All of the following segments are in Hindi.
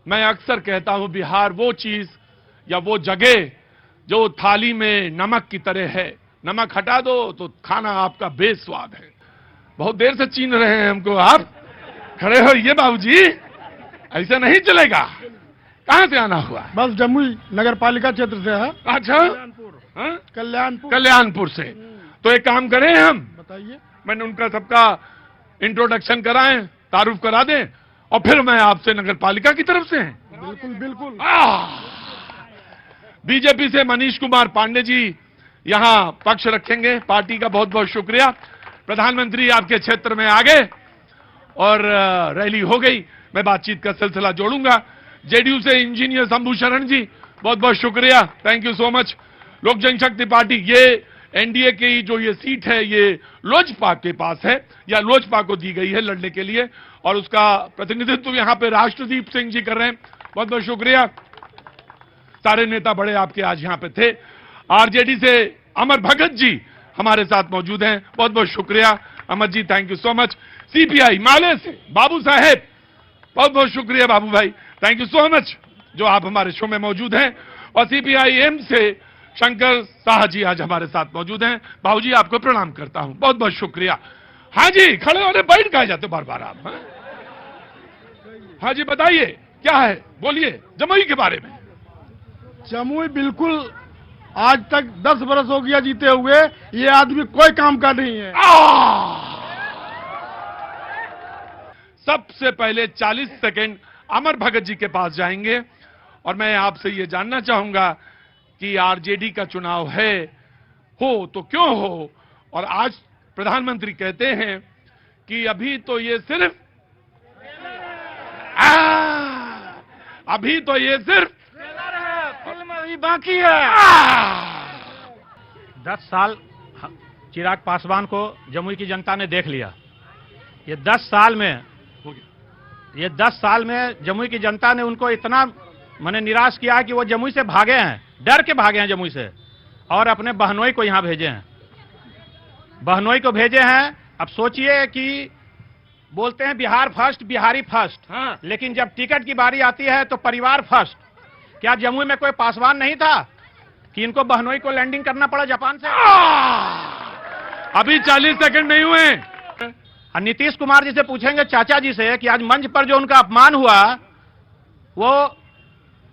मैं अक्सर कहता हूं बिहार वो चीज या वो जगह जो थाली में नमक की तरह है, नमक हटा दो तो खाना आपका बेस्वाद है। बहुत देर से छीन रहे हैं हमको, आप खड़े हो ये बाबूजी, ऐसे नहीं चलेगा। कहां से आना हुआ? बस जमुई नगर पालिका क्षेत्र से है। अच्छा, कल्याणपुर से। तो एक काम करें हम, बताइए। मैंने उनका सबका इंट्रोडक्शन कराएं, तारुफ करा दें और फिर मैं आपसे नगर पालिका की तरफ से हैं। बिल्कुल बिल्कुल। बीजेपी से मनीष कुमार पांडे जी यहां पक्ष रखेंगे। पार्टी का बहुत बहुत शुक्रिया। प्रधानमंत्री आपके क्षेत्र में आ गए और रैली हो गई। मैं बातचीत का सिलसिला जोड़ूंगा। जेडीयू से इंजीनियर शंभू शरण जी, बहुत बहुत शुक्रिया, थैंक यू सो मच। लोक जनशक्ति पार्टी, ये एनडीए की जो ये सीट है ये लोजपा के पास है या लोजपा को दी गई है लड़ने के लिए, और उसका प्रतिनिधित्व यहां पे राष्ट्रदीप सिंह जी कर रहे हैं। बहुत बहुत शुक्रिया। सारे नेता बड़े आपके आज यहां पे थे। आरजेडी से अमर भगत जी हमारे साथ मौजूद हैं, बहुत बहुत शुक्रिया Amar ji, thank you so much. CPI Male से बाबू साहेब, बहुत बहुत शुक्रिया बाबू भाई, थैंक यू सो मच जो आप हमारे शो में मौजूद हैं। और सीपीआईएम से शंकर शाह जी आज हमारे साथ मौजूद हैं। बाबू जी आपको प्रणाम करता हूं, बहुत बहुत शुक्रिया। हाँ जी, खड़े होने बैठ कहा जाते बार बार आप? हाँ जी बताइए क्या है, बोलिए जमुई के बारे में। जमुई बिल्कुल आज तक 10 बरस हो गया जीते हुए, ये आदमी कोई काम का नहीं है। सबसे पहले 40 सेकंड अमर भगत जी के पास जाएंगे और मैं आपसे ये जानना चाहूंगा कि आरजेडी का चुनाव है, हो तो क्यों हो? और आज प्रधानमंत्री कहते हैं कि अभी तो ये सिर्फ फिल्म अभी बाकी है। 10 साल चिराग पासवान को जमुई की जनता ने देख लिया। ये 10 साल में जमुई की जनता ने उनको इतना निराश किया कि वो जमुई से भागे हैं, डर के भागे हैं जमुई से, और अपने बहनोई को यहां भेजे हैं। बहनोई को भेजे हैं। अब सोचिए कि बोलते हैं बिहार फर्स्ट, बिहारी फर्स्ट, हाँ। लेकिन जब टिकट की बारी आती है तो परिवार फर्स्ट। क्या जमुई में कोई पासवान नहीं था कि इनको बहनोई को लैंडिंग करना पड़ा जापान से? अभी 40 सेकंड नहीं हुए। और नीतीश कुमार जी से पूछेंगे, चाचा जी से, कि आज मंच पर जो उनका अपमान हुआ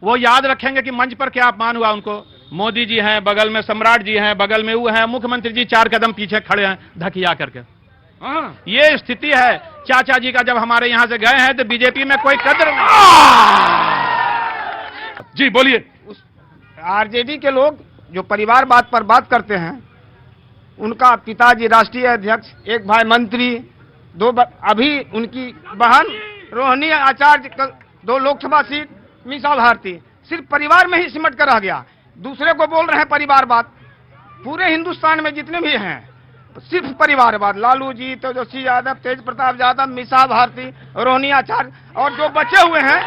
वो याद रखेंगे कि मंच पर क्या अपमान हुआ उनको। मोदी जी हैं बगल में, सम्राट जी हैं बगल में, वो हैं मुख्यमंत्री जी 4 कदम पीछे खड़े हैं धकिया करके। ये स्थिति है चाचा जी का। जब हमारे यहां से गए हैं तो बीजेपी में कोई कदर नहीं। जी बोलिए। आरजेडी के लोग जो परिवारवाद पर बात करते हैं, उनका पिताजी राष्ट्रीय अध्यक्ष, एक भाई मंत्री, अभी उनकी बहन रोहिणी आचार्य 2 लोकसभा सीट, मीसा भारती, सिर्फ परिवार में ही सिमट कर रह गया। दूसरे को बोल रहे हैं परिवारवाद। पूरे हिंदुस्तान में जितने भी हैं सिर्फ परिवारवाद। लालू जी, तेजस्वी यादव, तेज प्रताप यादव, मीसा भारती, रोहिणी आचार्य, और जो बचे हुए हैं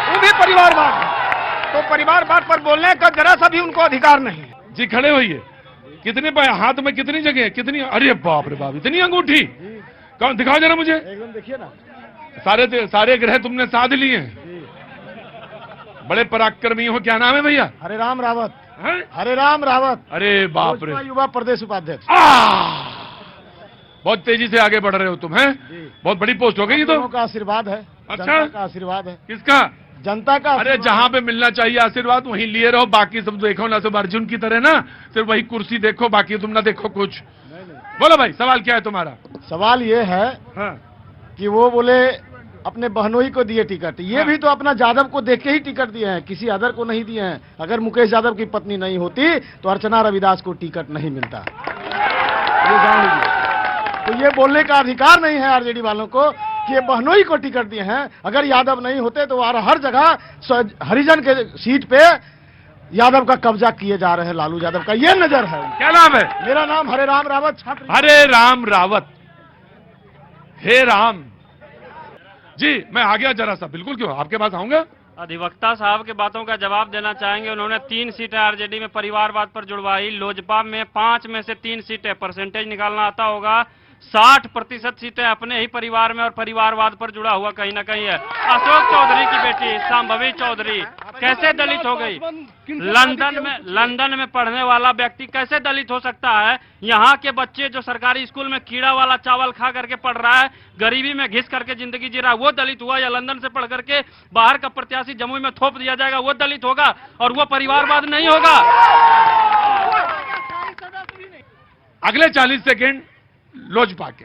वो भी परिवारवाद है। तो परिवारवाद पर बोलने का जरा सा भी उनको अधिकार नहीं है। जी खड़े होइए। कितने हाथ में कितनी जगह, कितनी, अरे बाप रे बाप, इतनी अंगूठी कौन, दिखाओ जरा मुझे। एकदम देखिए ना, सारे ग्रह तुमने साध लिए हैं। बड़े पराक्रमी हो। क्या नाम है भैया? हरे राम रावत। हैं? हरे राम रावत, अरे बाप रे, युवा प्रदेश उपाध्यक्ष। बहुत तेजी से आगे बढ़ रहे हो तुम, हैं? बहुत बड़ी पोस्ट हो गई तो। का आशीर्वाद है। अच्छा, जनता का आशीर्वाद है। किसका? जनता का। अरे जहां पे मिलना चाहिए आशीर्वाद वहीं लिए रहो, बाकी सब देखो ना, सब अर्जुन की तरह ना, सिर्फ वही कुर्सी देखो, बाकी तुम ना देखो कुछ। बोलो भाई, सवाल क्या है तुम्हारा? सवाल ये है कि वो बोले अपने बहनोई को दिए टिकट, ये भी तो अपना यादव को देख के ही टिकट दिए हैं, किसी अदर को नहीं दिए हैं। अगर मुकेश यादव की पत्नी नहीं होती तो अर्चना रविदास को टिकट नहीं मिलता, ये जान लीजिए। तो ये बोलने का अधिकार नहीं है आरजेडी वालों को कि ये बहनोई को टिकट दिए हैं। अगर यादव नहीं होते तो हर जगह हरिजन के सीट पे यादव का कब्जा किए जा रहे हैं, लालू यादव का। ये नजर है। क्या नाम है? मेरा नाम हरे राम रावत, छात्र। हरे राम रावत। हे राम जी, मैं आ गया जरा सा। बिल्कुल, क्यों आपके पास आऊंगा। अधिवक्ता साहब के बातों का जवाब देना चाहेंगे। उन्होंने 3 सीटें आरजेडी में परिवारवाद पर जुड़वाई। लोजपा में 5 में से 3 सीटें, परसेंटेज निकालना आता होगा 60% सीटें अपने ही परिवार में और परिवारवाद पर जुड़ा हुआ कहीं ना कहीं है। अशोक चौधरी की बेटी शांभवी चौधरी कैसे दलित हो गई? लंदन में पढ़ने वाला व्यक्ति कैसे दलित हो सकता है? यहाँ के बच्चे जो सरकारी स्कूल में कीड़ा वाला चावल खा करके पढ़ रहा है, गरीबी में घिस करके जिंदगी जी रहा है, वो दलित हुआ? या लंदन से पढ़ करके बाहर का प्रत्याशी जमुई में थोप दिया जाएगा, वो दलित होगा? और वो परिवारवाद नहीं होगा। अगले 40 सेकेंड लोजपा के।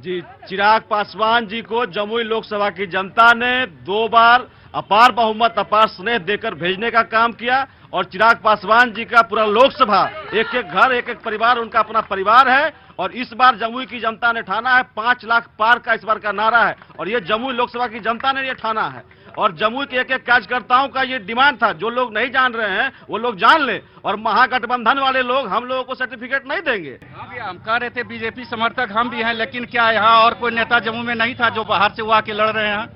जी, चिराग पासवान जी को जमुई लोकसभा की जनता ने 2 बार अपार बहुमत, अपार स्नेह देकर भेजने का काम किया और चिराग पासवान जी का पूरा लोकसभा, एक एक घर, एक एक परिवार उनका अपना परिवार है। और इस बार जमुई की जनता ने ठाना है, 5 लाख पार का इस बार का नारा है और ये जमुई लोकसभा की जनता ने ये ठाना है। और जमुई के एक एक कार्यकर्ताओं का ये डिमांड था, जो लोग नहीं जान रहे हैं वो लोग जान ले। और महागठबंधन वाले लोग हम लोगों को सर्टिफिकेट नहीं देंगे। हम कह रहे थे बीजेपी समर्थक हम भी हैं, लेकिन क्या यहाँ और कोई नेता जम्मू में नहीं था जो बाहर से वो आके लड़ रहे हैं?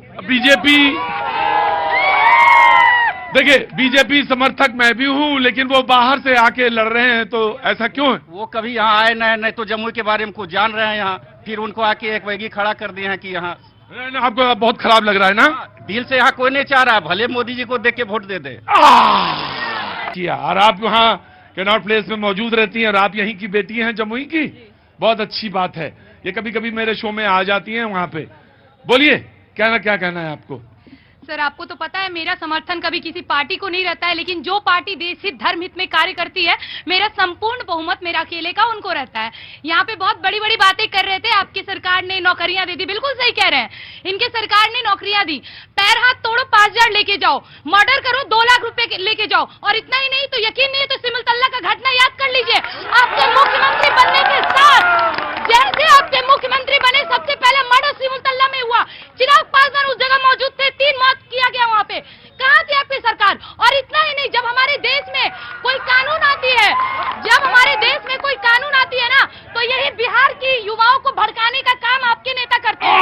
बीजेपी समर्थक मैं भी हूँ, लेकिन वो बाहर से आके लड़ रहे हैं, तो ऐसा क्यों है? वो कभी यहाँ आए नहीं तो जमुई के बारे में कुछ जान रहे हैं यहाँ, फिर उनको आके एक वैगी खड़ा कर दिए हैं कि यहाँ। आपको बहुत खराब लग रहा है ना? दिल से यहाँ कोई नहीं चाह रहा, भले मोदी जी को देख के वोट दे दे। और आप वहाँ कैनॉट प्लेस में मौजूद रहती हैं और आप यहीं की बेटी हैं जमुई की, बहुत अच्छी बात है। ये कभी कभी मेरे शो में आ जाती हैं वहाँ पे। बोलिए, क्या कहना है आपको? सर, आपको तो पता है मेरा समर्थन कभी किसी पार्टी को नहीं रहता है, लेकिन जो पार्टी देश हित धर्म हित में कार्य करती है, मेरा संपूर्ण बहुमत मेरा अकेले का उनको रहता है। यहाँ पे बहुत बड़ी बड़ी बातें कर रहे थे, आपकी सरकार ने नौकरियां दे दी, बिल्कुल सही कह रहे हैं। इनके सरकार ने नौकरियां दी, पैर हाथ तोड़ो 5000 लेके जाओ, मर्डर करो 2 लाख रुपए लेके जाओ, और इतना ही नहीं तो यकीन नहीं है तो सिमलतल्ला का घटना याद कर लीजिए। आपके मुख्यमंत्री बनने के साथ जैसे आपके मुख्यमंत्री बने, सबसे पहले मर्डर सिमलतल्ला में हुआ, चिराग पासवान उस जगह मौजूद थे, 3 मौत किया गया वहाँ पे। कहाँ थी आपकी सरकार? और इतना ही नहीं, जब हमारे देश में कोई कानून आती है, जब हमारे देश में कोई कानून आती है ना, तो यही बिहार की युवाओं को भड़काने का काम आपके नेता करते हैं।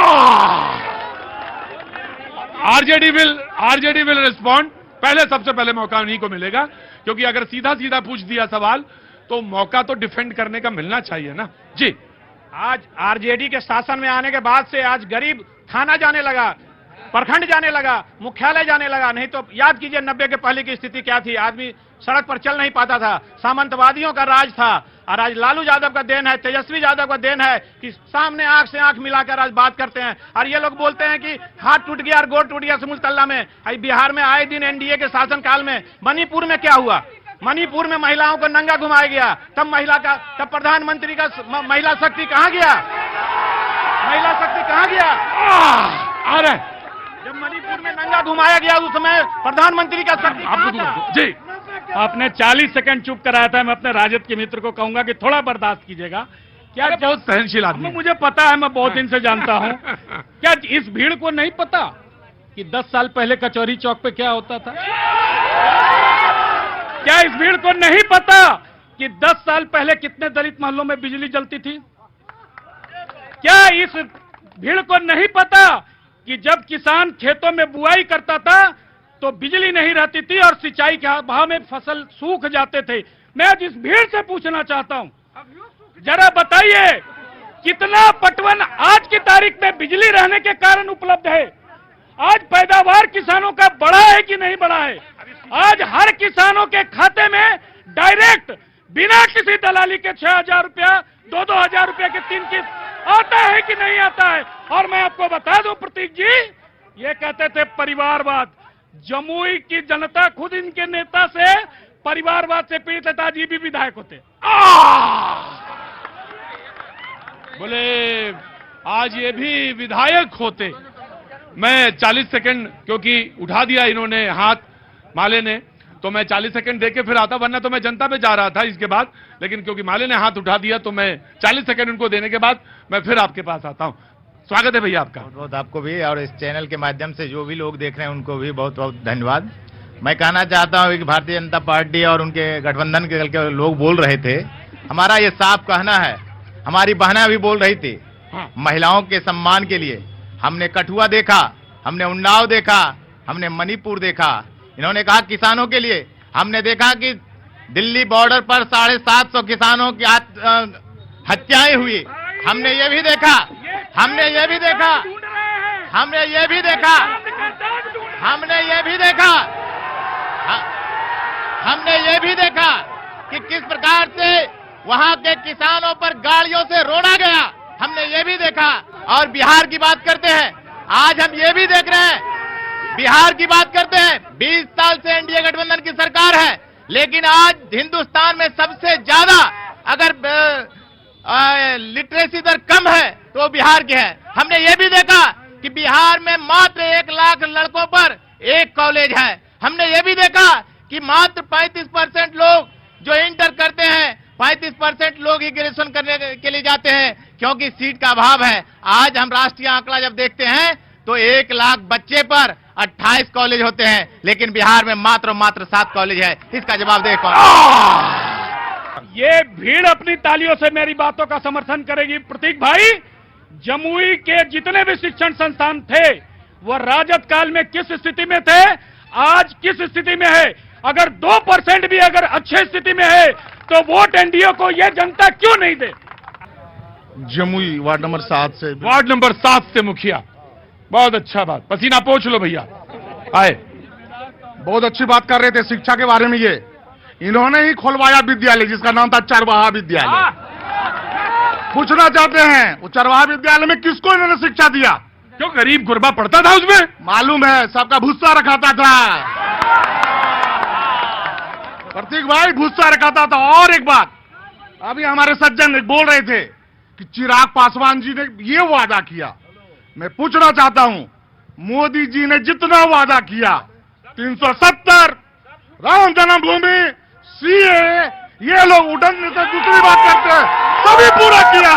RJD will respond. सबसे पहले मौका उन्हीं को मिलेगा, क्योंकि अगर सीधा सीधा पूछ दिया सवाल तो मौका तो डिफेंड करने का मिलना चाहिए ना। जी, आज आरजेडी के शासन में आने के बाद से आज गरीब थाना जाने लगा, प्रखंड जाने लगा, मुख्यालय जाने लगा। नहीं तो याद कीजिए 90 के पहले की स्थिति क्या थी, आदमी सड़क पर चल नहीं पाता था, सामंतवादियों का राज था। और आज लालू यादव का देन है, तेजस्वी यादव का देन है कि सामने आंख से आंख मिलाकर आज बात करते हैं। और ये लोग बोलते हैं कि हाथ टूट गया और गोड़ टूट गया सिमुलतल्ला में। बिहार में आए दिन एनडीए के शासनकाल में मणिपुर में क्या हुआ? मणिपुर में महिलाओं को नंगा घुमाया गया, तब प्रधानमंत्री का महिला शक्ति कहां गया? महिला शक्ति कहां गया? आ रहे जब मणिपुर में नंगा घुमाया गया उस समय प्रधानमंत्री का शक्ति कहां था? जी, आपने 40 सेकंड चुप कराया था। मैं अपने राजद के मित्र को कहूंगा कि थोड़ा बर्दाश्त कीजिएगा। क्या बहुत सहनशील आदमी, मुझे पता है, मैं बहुत दिन से जानता हूं। क्या इस भीड़ को नहीं पता कि 10 साल पहले कचौरी चौक पे क्या होता था? क्या इस भीड़ को नहीं पता कि 10 साल पहले कितने दलित मोहल्लों में बिजली जलती थी? क्या इस भीड़ को नहीं पता कि जब किसान खेतों में बुआई करता था तो बिजली नहीं रहती थी और सिंचाई के अभाव में फसल सूख जाते थे? मैं आज इस भीड़ से पूछना चाहता हूं, जरा बताइए कितना पटवन आज की तारीख में बिजली रहने के कारण उपलब्ध है? आज पैदावार किसानों का बढ़ा है कि नहीं बढ़ा है? आज हर किसानों के खाते में डायरेक्ट बिना किसी दलाली के 6000 रुपया, 2-2 रुपया के 3 किस्त आता है कि नहीं आता है? और मैं आपको बता दूं प्रतीक जी, ये कहते थे परिवारवाद, जमुई की जनता खुद इनके नेता से परिवारवाद से पीड़ित था, जी भी विधायक होते। बोले आज ये भी विधायक होते। मैं 40 सेकंड, क्योंकि उठा दिया इन्होंने हाथ माले ने, तो मैं 40 सेकंड देके फिर आता, वरना तो मैं जनता पे जा रहा था इसके बाद, लेकिन क्योंकि माले ने हाथ उठा दिया तो मैं 40 सेकंड उनको देने के बाद मैं फिर आपके पास आता हूं। स्वागत है भैया आपका। बहुत बहुत आपको भी, और इस चैनल के माध्यम से जो भी लोग देख रहे हैं उनको भी बहुत बहुत धन्यवाद। मैं कहना चाहता हूं कि भारतीय जनता पार्टी और उनके गठबंधन के लोग बोल रहे थे, हमारा ये साफ कहना है, हमारी बहना भी बोल रही थी महिलाओं के सम्मान के लिए। हमने कठुआ देखा, हमने उन्नाव देखा, हमने मणिपुर देखा। इन्होंने कहा किसानों के लिए, हमने देखा कि दिल्ली बॉर्डर पर 750 किसानों की हत्याएं हुई। हमने ये भी देखा, हमने ये भी देखा, हमने ये भी देखा, हमने ये भी देखा, हमने ये भी देखा कि किस प्रकार से वहां के किसानों पर गाड़ियों से रोड़ा गया, हमने ये भी देखा। और बिहार की बात करते हैं, आज हम ये भी देख रहे हैं, बिहार की बात करते हैं, 20 साल से एनडीए गठबंधन की सरकार है, लेकिन आज हिंदुस्तान में सबसे ज्यादा अगर लिटरेसी दर कम है तो वो बिहार की है। हमने ये भी देखा कि बिहार में मात्र 1 लाख लड़कों पर एक कॉलेज है। हमने ये भी देखा कि मात्र 35% लोग जो इंटर करते हैं, 35% लोग ही ग्रेजुएशन करने के लिए जाते हैं, क्योंकि सीट का अभाव है। आज हम राष्ट्रीय आंकड़ा जब देखते हैं तो 1 लाख बच्चे पर 28 कॉलेज होते हैं, लेकिन बिहार में मात्र 7 कॉलेज है। इसका जवाब दे कौन? ये भीड़ अपनी तालियों से मेरी बातों का समर्थन करेगी। प्रतीक भाई, जमुई के जितने भी शिक्षण संस्थान थे वो राजद काल में किस स्थिति में थे, आज किस स्थिति में है? अगर 2% भी अगर अच्छे स्थिति में है तो वोट एनडीए को ये जनता क्यों नहीं दे? जमुई वार्ड नंबर 7 से मुखिया, बहुत अच्छा बात, पसीना पोंछ लो भैया। आए, बहुत अच्छी बात कर रहे थे शिक्षा के बारे में। ये इन्होंने ही खुलवाया विद्यालय जिसका नाम था चरवाहा विद्यालय। पूछना चाहते हैं वो चरवाहा विद्यालय में किसको इन्होंने शिक्षा दिया? क्यों गरीब गुरबा पढ़ता था उसमें? मालूम है, सबका भूसा रखाता था प्रतीक भाई, भूसा रखाता था। और एक बात, अभी हमारे सज्जन बोल रहे थे कि चिराग पासवान जी ने ये वादा किया। मैं पूछना चाहता हूं, मोदी जी ने जितना वादा किया, 370, राम जन्मभूमि, सीए, ये लोग उड़न से दूसरी बात करते हैं, सभी पूरा किया।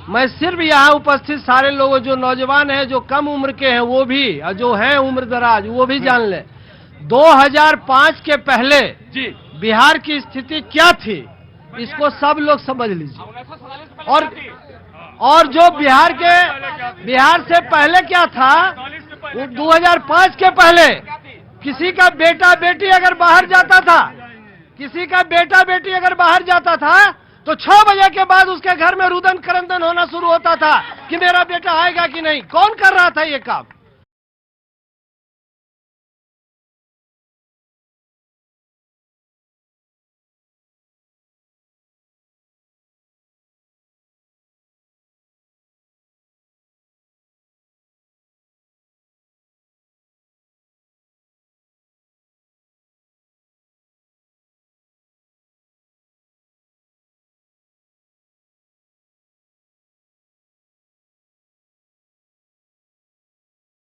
मैं सिर्फ यहाँ उपस्थित सारे लोग जो नौजवान हैं, जो कम उम्र के हैं वो भी, और जो हैं उम्र दराज वो भी जान ले, 2005 के पहले जी बिहार की स्थिति क्या थी, इसको सब लोग समझ लीजिए। और जो बिहार से पहले क्या था, वो 2005 के पहले किसी का बेटा बेटी अगर बाहर जाता था, किसी का बेटा बेटी अगर बाहर जाता था तो 6 बजे के बाद उसके घर में रुदन करंदन होना शुरू होता था कि मेरा बेटा आएगा कि नहीं। कौन कर रहा था ये काम?